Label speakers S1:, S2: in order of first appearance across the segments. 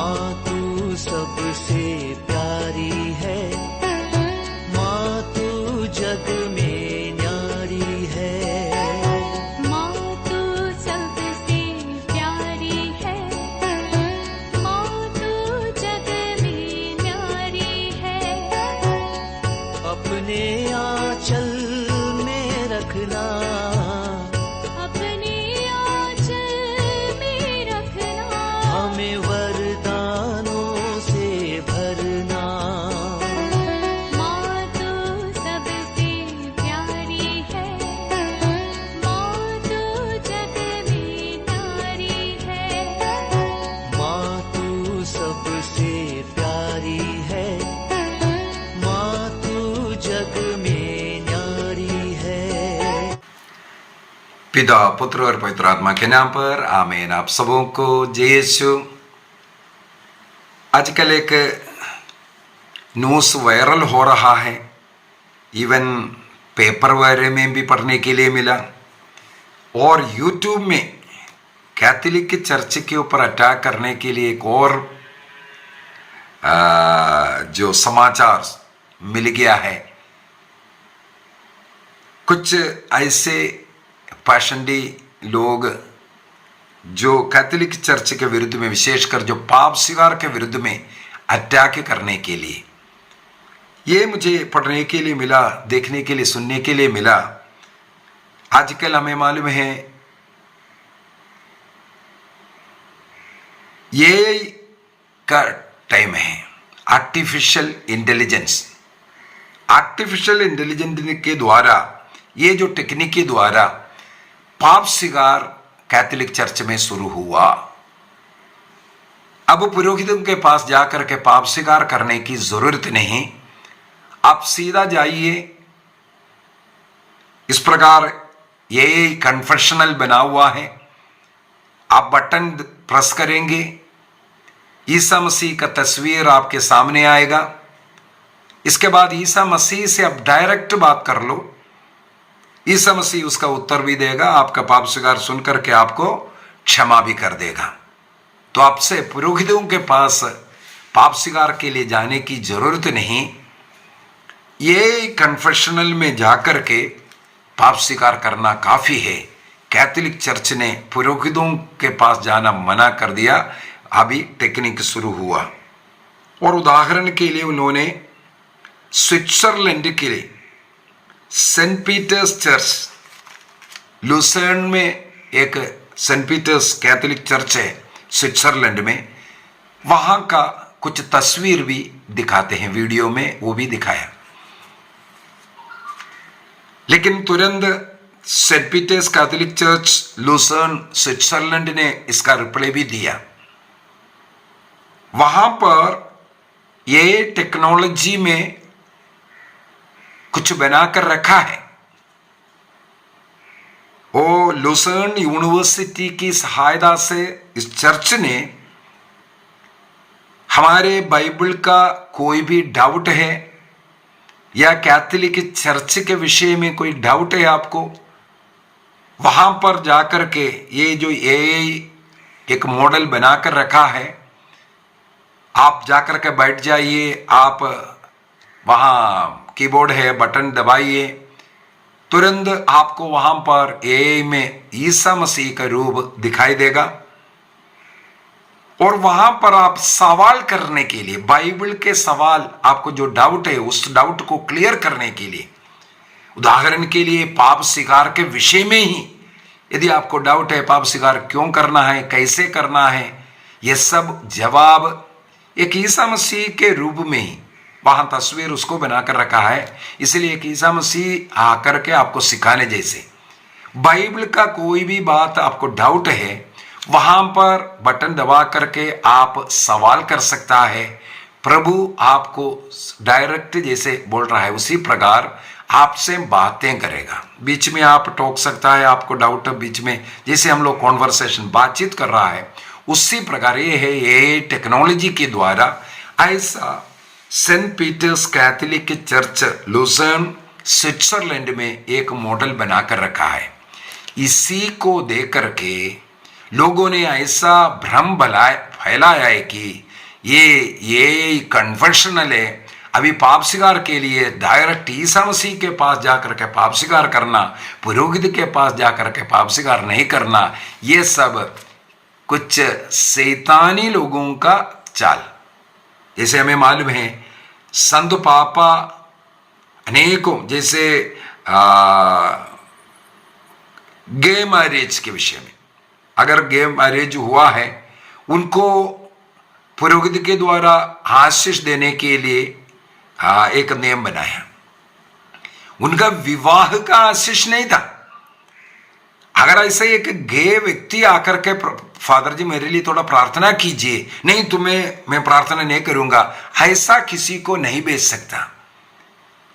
S1: माँ तू सबसे प्यारी है, माँ तू जग में न्यारी है।
S2: माँ तू सबसे प्यारी है, माँ तू जग में न्यारी है।
S1: अपने आंचल में रखना,
S2: अपने आंचल में रखना।
S1: हमें वरदानों से भरना।
S2: माँ तू सबसे प्यारी है, माँ तू जग में न्यारी है।
S1: माँ तू सबसे प्यारी है, माँ तू जग में न्यारी है।
S3: पिता पुत्र और पवित्र आत्मा के नाम पर आमीन। आप सबों को जय यीशु। आजकल एक न्यूज़ वायरल हो रहा है, इवन पेपर वगैरह में भी पढ़ने के लिए मिला, और यूट्यूब में कैथोलिक चर्च के ऊपर अटैक करने के लिए एक और जो समाचार मिल गया है। कुछ ऐसे पाषंडी लोग जो कैथोलिक चर्च के विरुद्ध में, विशेषकर जो पाप स्वीकार के विरुद्ध में अटैक करने के लिए, ये मुझे पढ़ने के लिए मिला, देखने के लिए, सुनने के लिए मिला। आजकल हमें मालूम है ये का टाइम है, आर्टिफिशियल इंटेलिजेंस। आर्टिफिशियल इंटेलिजेंस के द्वारा, ये जो टेक्निक के द्वारा पाप स्वीकार कैथोलिक चर्च में शुरू हुआ। अब पुरोहितों के पास जाकर के पाप स्वीकार करने की जरूरत नहीं, आप सीधा जाइए। इस प्रकार ये कन्फेशनल बना हुआ है, आप बटन प्रेस करेंगे, ईसा मसीह का तस्वीर आपके सामने आएगा। इसके बाद ईसा मसीह से आप डायरेक्ट बात कर लो, ईसा मसीह उसका उत्तर भी देगा, आपका पाप स्वीकार सुन करके आपको क्षमा भी कर देगा। तो आपसे पुरोहितों के पास पाप स्वीकार के लिए जाने की जरूरत नहीं, ये कन्फेशनल में जाकर के पाप स्वीकार करना काफी है। कैथोलिक चर्च ने पुरोहितों के पास जाना मना कर दिया, अभी टेक्निक शुरू हुआ। और उदाहरण के लिए उन्होंने स्विट्जरलैंड के लिए सेंट पीटर्स चर्च, लुसेर्न में एक सेंट पीटर्स कैथोलिक चर्च है स्विट्जरलैंड में, वहां का कुछ तस्वीर भी दिखाते हैं, वीडियो में वो भी दिखाया। लेकिन तुरंत Saint Peter's Catholic Church Lucerne Switzerland ने इसका रिप्लाई भी दिया। वहां पर ये टेक्नोलॉजी में कुछ बनाकर रखा है। वो लुसेर्न यूनिवर्सिटी की सहायता से इस चर्च ने हमारे बाइबल का कोई भी डाउट है या कैथोलिक चर्च के विषय में कोई डाउट है आपको, वहां पर जाकर के ये जो एआई एक मॉडल बनाकर रखा है, आप जाकर के बैठ जाइए, आप वहां कीबोर्ड है, बटन दबाइए, तुरंत आपको वहां पर एआई में ईसा मसीह का रूप दिखाई देगा। और वहां पर आप सवाल करने के लिए, बाइबल के सवाल, आपको जो डाउट है उस डाउट को क्लियर करने के लिए, उदाहरण के लिए पाप स्वीकार के विषय में ही यदि आपको डाउट है, पाप स्वीकार क्यों करना है, कैसे करना है, यह सब जवाब एक ईसा मसीह के रूप में ही वहां तस्वीर उसको बनाकर रखा है। इसलिए एक ईसा मसीह आकर के आपको सिखाने जैसे बाइबल का कोई भी बात आपको डाउट है, वहां पर बटन दबा करके आप सवाल कर सकता है। प्रभु आपको डायरेक्ट जैसे बोल रहा है उसी प्रकार आपसे बातें करेगा। बीच में आप टोक सकता है, आपको डाउट बीच में, जैसे हम लोग कॉन्वर्सेशन बातचीत कर रहा है उसी प्रकार ये है। ये टेक्नोलॉजी के द्वारा ऐसा Saint Peter's Catholic Church Lucerne Switzerland में एक मॉडल बनाकर रखा है। इसी को देख करके लोगों ने ऐसा भ्रम फैलाया है कि ये कन्फेशनल है। अभी पाप स्वीकार के लिए डायरेक्ट ईसा मसीह के पास जाकर के पाप स्वीकार करना, पुरोहित के पास जाकर के पाप स्वीकार नहीं करना, ये सब कुछ शैतानी लोगों का चाल। जैसे हमें मालूम है संत पापा अनेकों, जैसे गे मैरिज के विषय में, अगर गे मैरिज हुआ है उनको पुरोहित के द्वारा आशीष देने के लिए एक नियम बनाया। उनका विवाह का आशीष नहीं था। अगर ऐसे एक गे व्यक्ति आकर के फादर जी मेरे लिए थोड़ा प्रार्थना कीजिए, नहीं तुम्हें मैं प्रार्थना नहीं करूंगा, ऐसा किसी को नहीं भेज सकता।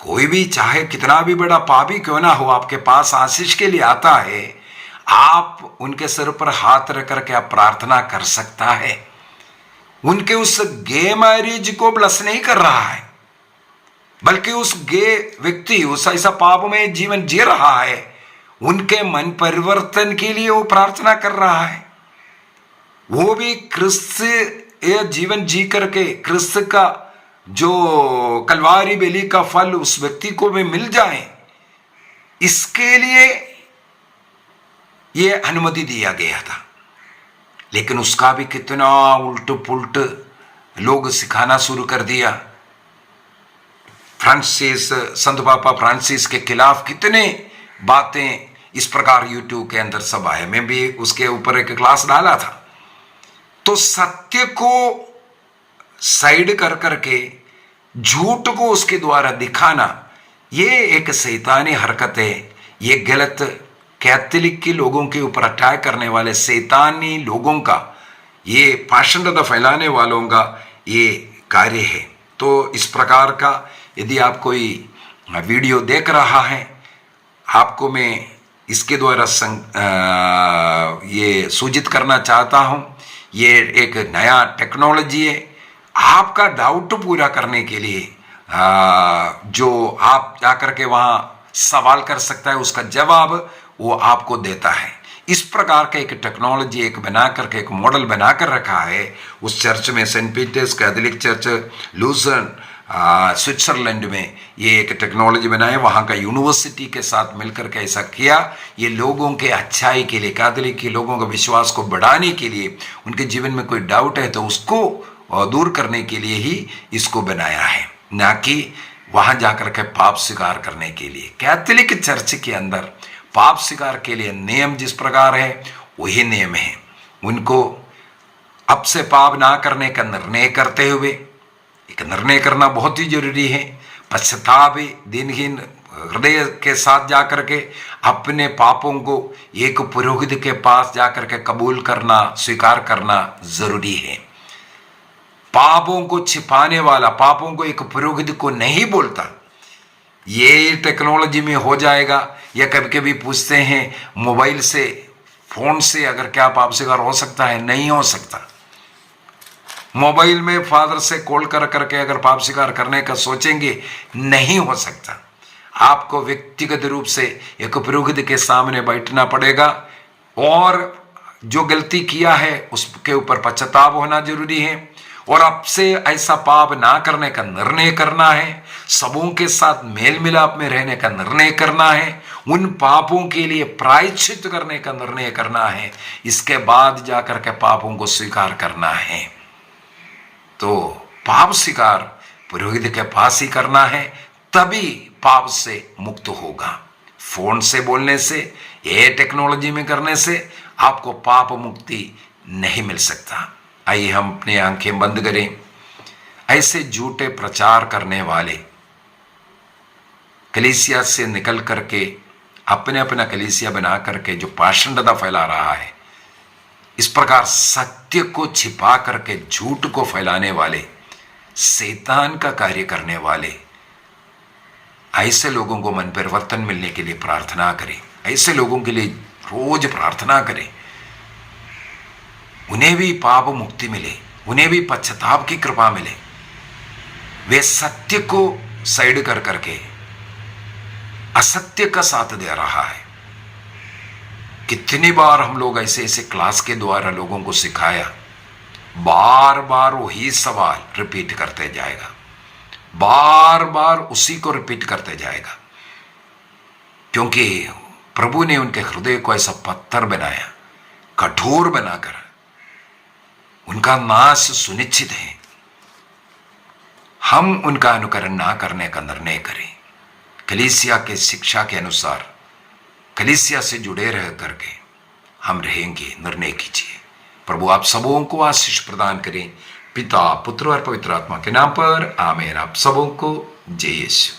S3: कोई भी चाहे कितना भी बड़ा पापी क्यों ना हो, आपके पास आशीष के लिए आता है, आप उनके सिर पर हाथ रख करके आप प्रार्थना कर सकता है। उनके उस गे मैरिज को ब्लस नहीं कर रहा है, बल्कि उस गे व्यक्ति उस ऐसा पाप में जीवन जी रहा है, उनके मन परिवर्तन के लिए वो प्रार्थना कर रहा है। वो भी क्रिस्त ये जीवन जी करके क्रिस्त का जो कलवारी बेली का फल उस व्यक्ति को भी मिल जाए, इसके लिए ये अनुमति दिया गया था। लेकिन उसका भी कितना उल्ट पुल्ट लोग सिखाना शुरू कर दिया। फ्रांसिस, संत पापा फ्रांसिस के खिलाफ कितने बातें इस प्रकार यूट्यूब के अंदर सब आए। मैं भी उसके ऊपर एक क्लास डाला था। तो सत्य को साइड कर करके झूठ को उसके द्वारा दिखाना, ये एक शैतानी हरकत है। ये गलत कैथोलिक के लोगों के ऊपर अटैक करने वाले शैतानी लोगों का, ये पाषंडता फैलाने वालों का ये कार्य है। तो इस प्रकार का यदि आप कोई वीडियो देख रहा है, आपको मैं इसके द्वारा ये सूचित करना चाहता हूं, ये एक नया टेक्नोलॉजी है। आपका डाउट पूरा करने के लिए जो आप जाकर के वहां सवाल कर सकता है, उसका जवाब वो आपको देता है। इस प्रकार का एक टेक्नोलॉजी एक बना करके एक मॉडल बना कर रखा है उस चर्च में, Saint Peter's Catholic Church Lucerne Switzerland में ये एक टेक्नोलॉजी बनाए। वहाँ का यूनिवर्सिटी के साथ मिलकर के ऐसा किया। ये लोगों के अच्छाई के लिए, कैथोलिक के लोगों का विश्वास को बढ़ाने के लिए, उनके जीवन में कोई डाउट है तो उसको दूर करने के लिए ही इसको बनाया है, ना कि वहाँ जाकर के पाप स्वीकार करने के लिए। कैथोलिक चर्च के अंदर पाप स्वीकार के लिए नियम जिस प्रकार है वही नियम है। उनको अब से पाप ना करने का निर्णय करते हुए एक निर्णय करना बहुत ही जरूरी है। पश्चाताप दिनहीन हृदय के साथ जाकर के अपने पापों को एक पुरोहित के पास जाकर के कबूल करना, स्वीकार करना जरूरी है। पापों को छिपाने वाला पापों को एक पुरोहित को नहीं बोलता। ये टेक्नोलॉजी में हो जाएगा। या कभी कभी पूछते हैं मोबाइल से, फोन से अगर क्या पाप स्वीकार हो सकता है? नहीं हो सकता। मोबाइल में फादर से कॉल कर करके अगर पाप स्वीकार करने का सोचेंगे, नहीं हो सकता। आपको व्यक्तिगत रूप से एक पुरोहित के सामने बैठना पड़ेगा और जो गलती किया है उसके ऊपर पश्चाताप होना जरूरी है और अब से ऐसा पाप ना करने का निर्णय करना है। सबों के साथ मेल मिलाप में रहने का निर्णय करना है। उन पापों के लिए प्रायश्चित करने का निर्णय करना है। इसके बाद जाकर के पापों को स्वीकार करना है। तो पाप स्वीकार पुरोहित के पास ही करना है, तभी पाप से मुक्त होगा। फोन से बोलने से, ये टेक्नोलॉजी में करने से आपको पाप मुक्ति नहीं मिल सकता। आइए हम अपनी आंखें बंद करें। ऐसे झूठे प्रचार करने वाले कलीसिया से निकल करके अपने अपना कलीसिया बना करके जो पाषंडता फैला रहा है, इस प्रकार सत्य को छिपा करके झूठ को फैलाने वाले, शैतान का कार्य करने वाले, ऐसे लोगों को मन परिवर्तन मिलने के लिए प्रार्थना करें। ऐसे लोगों के लिए रोज प्रार्थना करें। उन्हें भी पाप मुक्ति मिले, उन्हें भी पश्चाताप की कृपा मिले। वे सत्य को साइड कर करके असत्य का साथ दे रहा है। कितनी बार हम लोग ऐसे ऐसे क्लास के द्वारा लोगों को सिखाया, बार बार वही सवाल रिपीट करते जाएगा, बार बार उसी को रिपीट करते जाएगा, क्योंकि प्रभु ने उनके हृदय को ऐसा पत्थर बनाया, कठोर बनाकर उनका नाश सुनिश्चित है। हम उनका अनुकरण ना करने का निर्णय करें, कलीसिया के शिक्षा के अनुसार कलीसिया से जुड़े रह करके हम रहेंगे, निर्णय कीजिए। प्रभु आप सबों को आशीष प्रदान करें, पिता पुत्र और पवित्र आत्मा के नाम पर आमीन। आप सबों को जय यीशु।